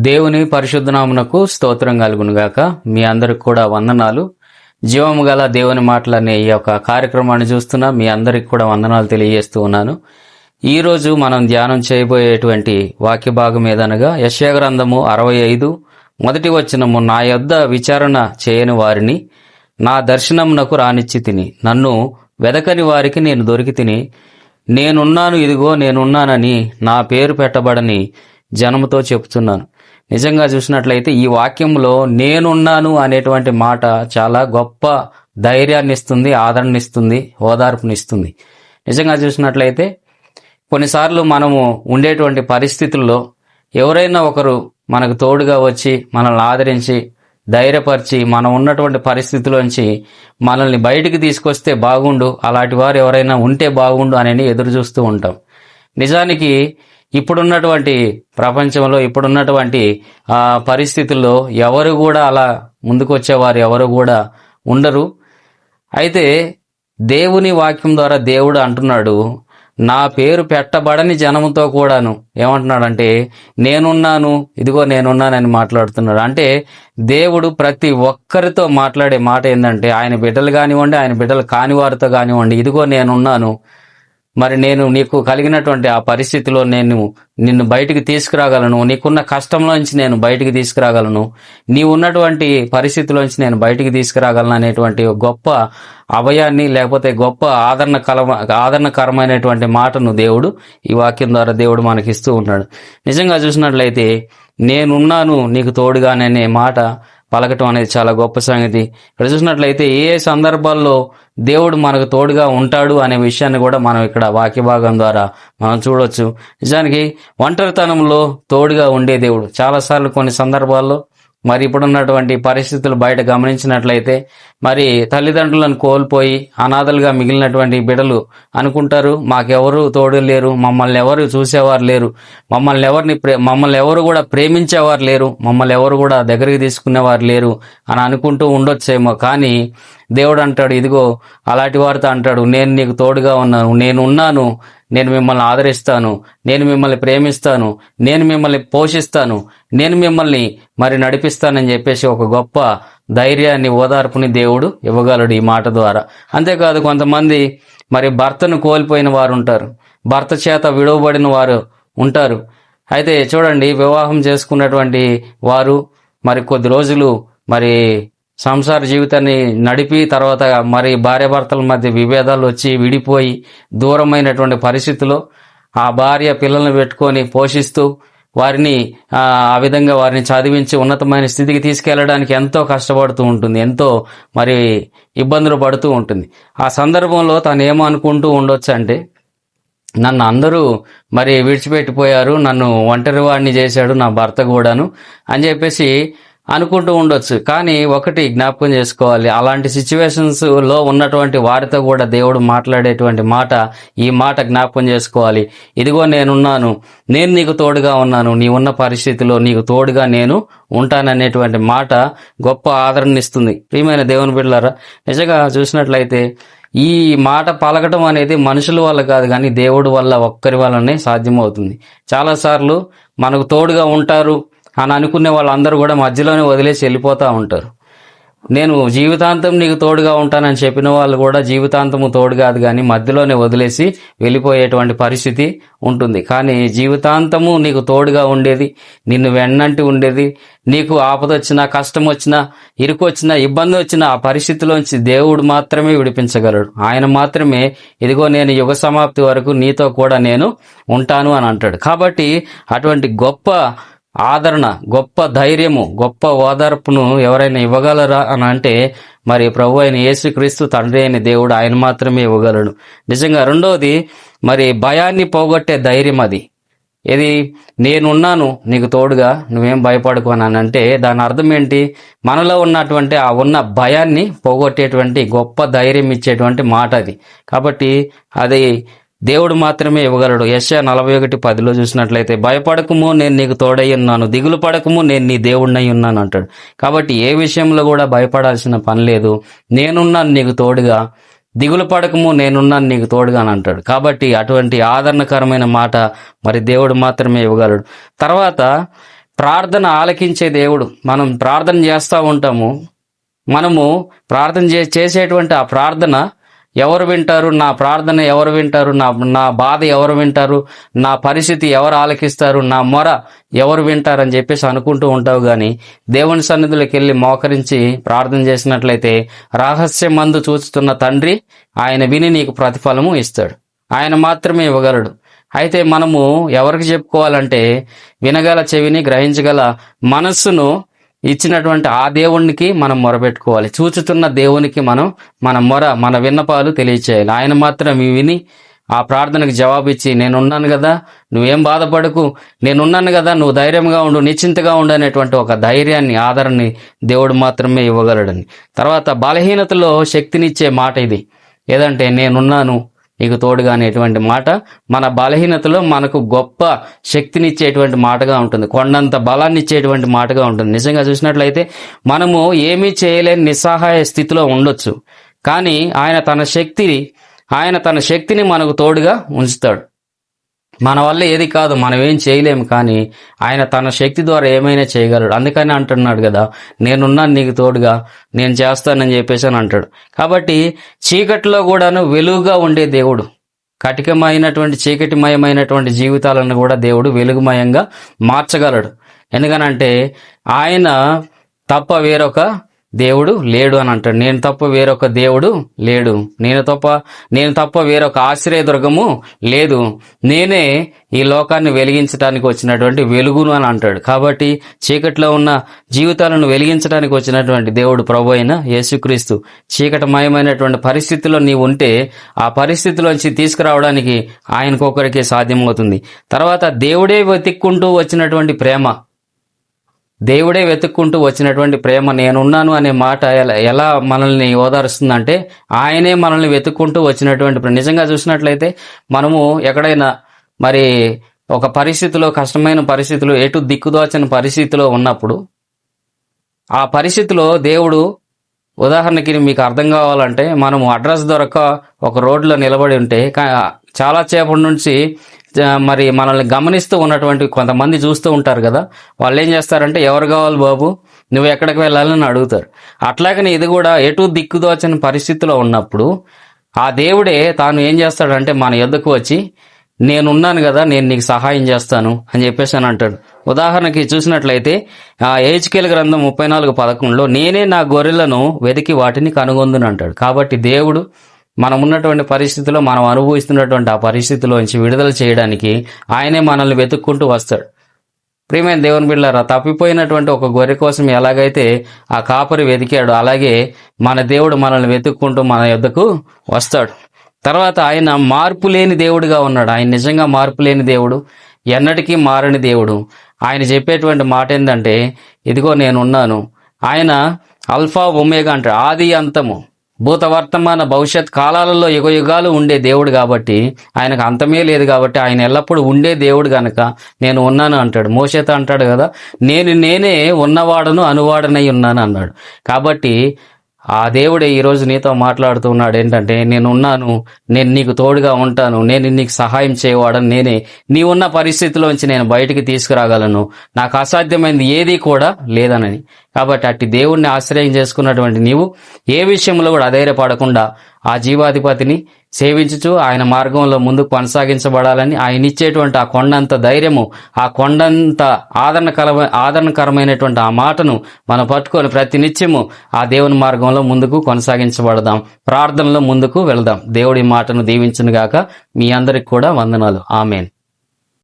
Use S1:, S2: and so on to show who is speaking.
S1: దేవుని పరిశుద్ధ నామమునకు స్తోత్రం కలుగునుగాక. మీ అందరికి కూడా వందనాలు. జీవము గల దేవుని మాటలనే ఈ యొక్క కార్యక్రమాన్ని చూస్తున్న మీ అందరికి కూడా వందనాలు తెలియజేస్తూ ఉన్నాను. ఈరోజు మనం ధ్యానం చేయబోయేటువంటి వాక్య భాగం ఏదనగా యెషయా గ్రంథము 65 మొదటి వచనము, నా యొద్ద విచారణ చేయని వారిని నా దర్శనమునకు రానిచ్చి తిని, నన్ను వెదకని వారికి నేను దొరికి తిని, నేనున్నాను, ఇదిగో నేనున్నానని నా పేరు పెట్టబడని జనముతో చెప్తున్నాను. నిజంగా చూసినట్లయితే ఈ వాక్యంలో నేనున్నాను అనేటువంటి మాట చాలా గొప్ప ధైర్యాన్ని ఇస్తుంది, ఆదరణనిస్తుంది, ఓదార్పునిస్తుంది. నిజంగా చూసినట్లయితే కొన్నిసార్లు మనము ఉండేటువంటి పరిస్థితుల్లో ఎవరైనా ఒకరు మనకు తోడుగా వచ్చి మనల్ని ఆదరించి ధైర్యపరిచి మనం ఉన్నటువంటి పరిస్థితిలోంచి మనల్ని బయటికి తీసుకొస్తే బాగుండు, అలాంటి వారు ఎవరైనా ఉంటే బాగుండు అని ఎదురు చూస్తూ ఉంటాం. నిజానికి ఇప్పుడున్నటువంటి ప్రపంచంలో ఇప్పుడున్నటువంటి పరిస్థితుల్లో ఎవరు కూడా అలా ముందుకు వచ్చేవారు ఎవరు కూడా ఉండరు. అయితే దేవుని వాక్యం ద్వారా దేవుడు అంటున్నాడు, నా పేరు పెట్టబడని జనముతో కూడాను ఏమంటున్నాడంటే నేనున్నాను, ఇదిగో నేనున్నానని మాట్లాడుతున్నాడు. అంటే దేవుడు ప్రతి ఒక్కరితో మాట్లాడే మాట ఏంటంటే, ఆయన బిడ్డలు కానివ్వండి, ఆయన బిడ్డలు కాని వారితో కానివ్వండి, ఇదిగో నేనున్నాను, మరి నేను నీకు కలిగినటువంటి ఆ పరిస్థితిలో నేను నిన్ను బయటికి తీసుకురాగలను, నీకున్న కష్టంలోంచి నేను బయటికి తీసుకురాగలను, నీవు ఉన్నటువంటి పరిస్థితిలోంచి నేను బయటికి తీసుకురాగలను అనేటువంటి గొప్ప అభయాన్ని లేకపోతే గొప్ప ఆదరణకరమైనటువంటి మాటను దేవుడు ఈ వాక్యం ద్వారా దేవుడు మనకిస్తూ ఉన్నాడు. నిజంగా చూసినట్లయితే నేనున్నాను నీకు తోడుగానే మాట పలకటం అనేది చాలా గొప్ప సంగతి. ఇక్కడ చూసినట్లయితే ఏ సందర్భాల్లో దేవుడు మనకు తోడుగా ఉంటాడు అనే విషయాన్ని కూడా మనం ఇక్కడ వాక్య భాగం ద్వారా మనం చూడవచ్చు. నిజానికి ఒంటరితనంలో తోడుగా ఉండే దేవుడు చాలాసార్లు కొన్ని సందర్భాల్లో మరి ఇప్పుడున్నటువంటి పరిస్థితులు బయట గమనించినట్లయితే మరి తల్లిదండ్రులను కోల్పోయి అనాథలుగా మిగిలినటువంటి బిడ్డలు అనుకుంటారు, మాకెవరు తోడు లేరు, మమ్మల్ని ఎవరు చూసేవారు లేరు, మమ్మల్ని ఎవరు కూడా ప్రేమించేవారు లేరు, మమ్మల్ని ఎవరు కూడా దగ్గరికి తీసుకునేవారు లేరు అని అనుకుంటూ ఉండొచ్చేమో. కానీ దేవుడు అంటాడు, ఇదిగో అలాంటి వారితో అంటాడు, నేను నీకు తోడుగా ఉన్నాను, నేనున్నాను, నేను మిమ్మల్ని ఆదరిస్తాను, నేను మిమ్మల్ని ప్రేమిస్తాను, నేను మిమ్మల్ని పోషిస్తాను, నేను మిమ్మల్ని మరి నడిపిస్తానని చెప్పేసి ఒక గొప్ప ధైర్యాన్ని ఓదార్పుని దేవుడు ఇవ్వగలడు ఈ మాట ద్వారా. అంతేకాదు కొంతమంది మరి భర్తను కోల్పోయిన వారు ఉంటారు, భర్త చేత విడవబడిన వారు ఉంటారు. అయితే చూడండి, వివాహం చేసుకున్నటువంటి వారు మరి కొద్ది రోజులు మరి సంసార జీవితాన్ని నడిపి తర్వాత మరి భార్యాభర్తల మధ్య విభేదాలు వచ్చి విడిపోయి దూరమైనటువంటి పరిస్థితిలో ఆ భార్య పిల్లల్ని పెట్టుకొని పోషిస్తూ వారిని ఆ విధంగా వారిని చదివించి ఉన్నతమైన స్థితికి తీసుకెళ్లడానికి ఎంతో కష్టపడుతూ ఉంటుంది, ఎంతో మరి ఇబ్బందులు పడుతూ ఉంటుంది. ఆ సందర్భంలో తను ఏమో అనుకుంటూ ఉండొచ్చు అంటే, నన్ను అందరూ మరి విడిచిపెట్టిపోయారు, నన్ను ఒంటరి వాడిని చేశాడు నా భర్త కూడాను అని చెప్పేసి అనుకుంటూ ఉండొచ్చు. కానీ ఒకటి జ్ఞాపకం చేసుకోవాలి, అలాంటి సిచ్యువేషన్స్ లో ఉన్నటువంటి వారితో కూడా దేవుడు మాట్లాడేటువంటి మాట ఈ మాట జ్ఞాపకం చేసుకోవాలి. ఇదిగో నేనున్నాను, నేను నీకు తోడుగా ఉన్నాను, నీ ఉన్న పరిస్థితిలో నీకు తోడుగా నేను ఉంటాననేటువంటి మాట గొప్ప ఆదరణనిస్తుంది. ప్రియమైన దేవుని బిడ్డలారా, నిజంగా చూసినట్లయితే ఈ మాట పలకటం అనేది మనుషుల వల్ల కాదు, కానీ దేవుడి వల్ల, ఒక్కరి వల్లనే సాధ్యమవుతుంది. చాలాసార్లు మనకు తోడుగా ఉంటారు అని అనుకునే వాళ్ళందరూ కూడా మధ్యలోనే వదిలేసి వెళ్ళిపోతూ ఉంటారు. నేను జీవితాంతం నీకు తోడుగా ఉంటానని చెప్పిన వాళ్ళు కూడా జీవితాంతము తోడు కాదు, కానీ మధ్యలోనే వదిలేసి వెళ్ళిపోయేటువంటి పరిస్థితి ఉంటుంది. కానీ జీవితాంతము నీకు తోడుగా ఉండేది, నిన్ను వెన్నంటి ఉండేది, నీకు ఆపదొచ్చినా, కష్టం వచ్చినా, ఇరుకు వచ్చినా, ఇబ్బంది వచ్చినా ఆ పరిస్థితిలోంచి దేవుడు మాత్రమే విడిపించగలడు. ఆయన మాత్రమే ఇదిగో నేను యుగ సమాప్తి వరకు నీతో కూడా నేను ఉంటాను అని అంటాడు. కాబట్టి అటువంటి గొప్ప ఆదరణ, గొప్ప ధైర్యము, గొప్ప ఓదార్పును ఎవరైనా ఇవ్వగలరా అని అంటే మరి ప్రభు అయిన యేసుక్రీస్తు తండ్రి అయిన దేవుడు ఆయన మాత్రమే ఇవ్వగలడు. నిజంగా రెండవది మరి భయాన్ని పోగొట్టే ధైర్యం. అది ఇది నేనున్నాను నీకు తోడుగా, నువ్వేం భయపడుకో అని అంటే దాని అర్థం ఏంటి? మనలో ఉన్నటువంటి ఆ ఉన్న భయాన్ని పోగొట్టేటువంటి గొప్ప ధైర్యం ఇచ్చేటువంటి మాట అది. కాబట్టి అది దేవుడు మాత్రమే ఇవ్వగలడు. యెషయా 41:10 చూసినట్లయితే, భయపడకము నేను నీకు తోడై ఉన్నాను, దిగులు పడకము నేను నీ దేవుడినై ఉన్నాను అంటాడు. కాబట్టి ఏ విషయంలో కూడా భయపడాల్సిన పని లేదు. నేనున్నాను నీకు తోడుగా, దిగులు పడకము నేనున్నాను నీకు తోడుగా అని అంటాడు. కాబట్టి అటువంటి ఆదరణకరమైన మాట మరి దేవుడు మాత్రమే ఇవ్వగలడు. తర్వాత ప్రార్థన ఆలకించే దేవుడు. మనం ప్రార్థన చేస్తూ ఉంటాము. మనము ప్రార్థన చేసేటువంటి ఆ ప్రార్థన ఎవరు వింటారు, నా ప్రార్థన ఎవరు వింటారు, నా బాధ ఎవరు వింటారు, నా పరిస్థితి ఎవరు ఆలకిస్తారు, నా మొర ఎవరు వింటారని చెప్పేసి అనుకుంటూ ఉంటావు. కానీ దేవుని సన్నిధిలోకి వెళ్ళి మోకరించి ప్రార్థన చేసినట్లయితే రహస్యమందు చూస్తున్న తండ్రి ఆయన విని నీకు ప్రతిఫలము ఇస్తాడు. ఆయన మాత్రమే ఇవ్వగలడు. అయితే మనము ఎవరికి చెప్పుకోవాలంటే వినగల చెవిని, గ్రహించగల మనస్సును ఇచ్చినటువంటి ఆ దేవునికి మనం మొరపెట్టుకోవాలి. చూచుతున్న దేవునికి మన మొర, మన విన్నపాలు తెలియచేయాలి. ఆయన మాత్రం విని ఆ ప్రార్థనకు జవాబిచ్చి, నేనున్నాను కదా, నువ్వేం బాధపడకు, నేనున్నాను కదా, నువ్వు ధైర్యంగా ఉండు, నిశ్చింతగా ఉండు అనేటువంటి ఒక ధైర్యాన్ని, ఆదరణని దేవుడు మాత్రమే ఇవ్వగలడని. తర్వాత బలహీనతలో శక్తినిచ్చే మాట ఇది. ఏదంటే నేనున్నాను నీకు తోడుగా అనేటువంటి మాట మన బలహీనతలో మనకు గొప్ప శక్తినిచ్చేటువంటి మాటగా ఉంటుంది. కొండంత బలాన్ని ఇచ్చేటువంటి మాటగా ఉంటుంది. నిజంగా చూసినట్లయితే మనము ఏమీ చేయలేని నిస్సహాయ స్థితిలో ఉండొచ్చు. కానీ ఆయన తన శక్తిని మనకు తోడుగా ఉంచుతాడు. మన వల్ల ఏది కాదు, మనం ఏం చేయలేము. కానీ ఆయన తన శక్తి ద్వారా ఏమైనా చేయగలడు. అందుకని అంటున్నాడు కదా, నేనున్నాను నీకు తోడుగా, నేను చేస్తానని చెప్పేసి అని అంటాడు. కాబట్టి చీకటిలో కూడాను వెలుగుగా ఉండే దేవుడు, కటికమైనటువంటి చీకటిమయమైనటువంటి జీవితాలను కూడా దేవుడు వెలుగుమయంగా మార్చగలడు. ఎందుకనంటే ఆయన తప్ప వేరొక దేవుడు లేడు అని అంటాడు. నేను తప్ప వేరొక దేవుడు లేడు, నేను తప్ప వేరొక ఆశ్రయదుర్గము లేదు, నేనే ఈ లోకాన్ని వెలిగించడానికి వచ్చినటువంటి వెలుగును అని అంటాడు. కాబట్టి చీకటిలో ఉన్న జీవితాలను వెలిగించడానికి వచ్చినటువంటి దేవుడు ప్రభు అయిన యేసుక్రీస్తు. చీకటమయమైనటువంటి పరిస్థితిలో నీవు ఉంటే ఆ పరిస్థితిలోంచి తీసుకురావడానికి ఆయనకొకరికే సాధ్యమవుతుంది. తర్వాత దేవుడే వెతుక్కుంటూ వచ్చినటువంటి ప్రేమ, దేవుడే వెతుక్కుంటూ వచ్చినటువంటి ప్రేమ, నేనున్నాను అనే మాట ఎలా మనల్ని ఓదారుస్తుందంటే ఆయనే మనల్ని వెతుక్కుంటూ వచ్చినటువంటి. నిజంగా చూసినట్లయితే మనము ఎక్కడైనా మరి ఒక పరిస్థితిలో, కష్టమైన పరిస్థితిలో, ఎటు దిక్కుదోచని పరిస్థితిలో ఉన్నప్పుడు ఆ పరిస్థితిలో దేవుడు, ఉదాహరణకి మీకు అర్థం కావాలంటే, మనము అడ్రస్ దొరక ఒక రోడ్లో నిలబడి ఉంటే చాలా సేపటి నుంచి మరి మనల్ని గమనిస్తూ ఉన్నటువంటి కొంతమంది చూస్తూ ఉంటారు కదా. వాళ్ళు ఏం చేస్తారంటే, ఎవరు కావాలి బాబు, నువ్వు ఎక్కడికి వెళ్ళాలని అడుగుతారు. అట్లాగనే ఇది కూడా ఎటు దిక్కుదోచని పరిస్థితిలో ఉన్నప్పుడు ఆ దేవుడే తాను ఏం చేస్తాడంటే మన యొద్దకు వచ్చి, నేనున్నాను కదా, నేను నీకు సహాయం చేస్తాను అని చెప్పేసి అని అంటాడు. ఉదాహరణకి చూసినట్లయితే హెజ్కేలు గ్రంథం 34:11 నేనే నా గొర్రెలను వెతికి వాటిని కనుగొందును అంటాడు. కాబట్టి దేవుడు మనం ఉన్నటువంటి పరిస్థితిలో, మనం అనుభవిస్తున్నటువంటి ఆ పరిస్థితిలోంచి విడుదల చేయడానికి ఆయనే మనల్ని వెతుక్కుంటూ వస్తాడు. ప్రియమైన దేవుని బిడ్డలారా, తప్పిపోయినటువంటి ఒక గొర్రె కోసం ఎలాగైతే ఆ కాపరి వెతికాడు, అలాగే మన దేవుడు మనల్ని వెతుక్కుంటూ మన యొద్దకు వస్తాడు. తర్వాత ఆయన మార్పు లేని దేవుడుగా ఉన్నాడు. ఆయన నిజంగా మార్పు లేని దేవుడు, ఎన్నటికీ మారని దేవుడు. ఆయన చెప్పేటువంటి మాట ఏంటంటే, ఇదిగో నేనున్నాను. ఆయన అల్ఫా ఒమేగా అంటాడు, ఆది అంతము, భూత వర్తమాన భవిష్యత్ కాలాలలో యుగయుగాలు ఉండే దేవుడు. కాబట్టి ఆయనకు అంతమే లేదు. కాబట్టి ఆయన ఎల్లప్పుడూ ఉండే దేవుడు గనక నేను ఉన్నాను అంటాడు. మోషేతో అంటాడు కదా, నేనే ఉన్నవాడను అనువాడనై ఉన్నాను అన్నాడు. కాబట్టి ఆ దేవుడే ఈరోజు నీతో మాట్లాడుతూ ఉన్నాడు. ఏంటంటే, నేనున్నాను, నేను నీకు తోడుగా ఉంటాను, నేను నీకు సహాయం చేయవాడని, నేనే నీ ఉన్న పరిస్థితిలోంచి నేను బయటికి తీసుకురాగలను, నాకు అసాధ్యమైనది ఏదీ కూడా లేదనని. కాబట్టి అట్టి దేవుణ్ణి ఆశ్రయం చేసుకున్నటువంటి నీవు ఏ విషయంలో కూడా అధైర్యపడకుండా ఆ జీవాధిపతిని సేవించుచు ఆయన మార్గంలో ముందుకు కొనసాగించబడాలని, ఆయన ఇచ్చేటువంటి ఆ కొండంత ధైర్యము, ఆ కొండంత ఆదరణకరమైనటువంటి ఆ మాటను మనం పట్టుకొని ప్రతి నిత్యము ఆ దేవుని మార్గంలో ముందుకు కొనసాగించబడదాం, ప్రార్థనలో ముందుకు వెళదాం. దేవుడి మాటను దీవించును గాక. మీ అందరికి కూడా వందనాలు. ఆమేన్.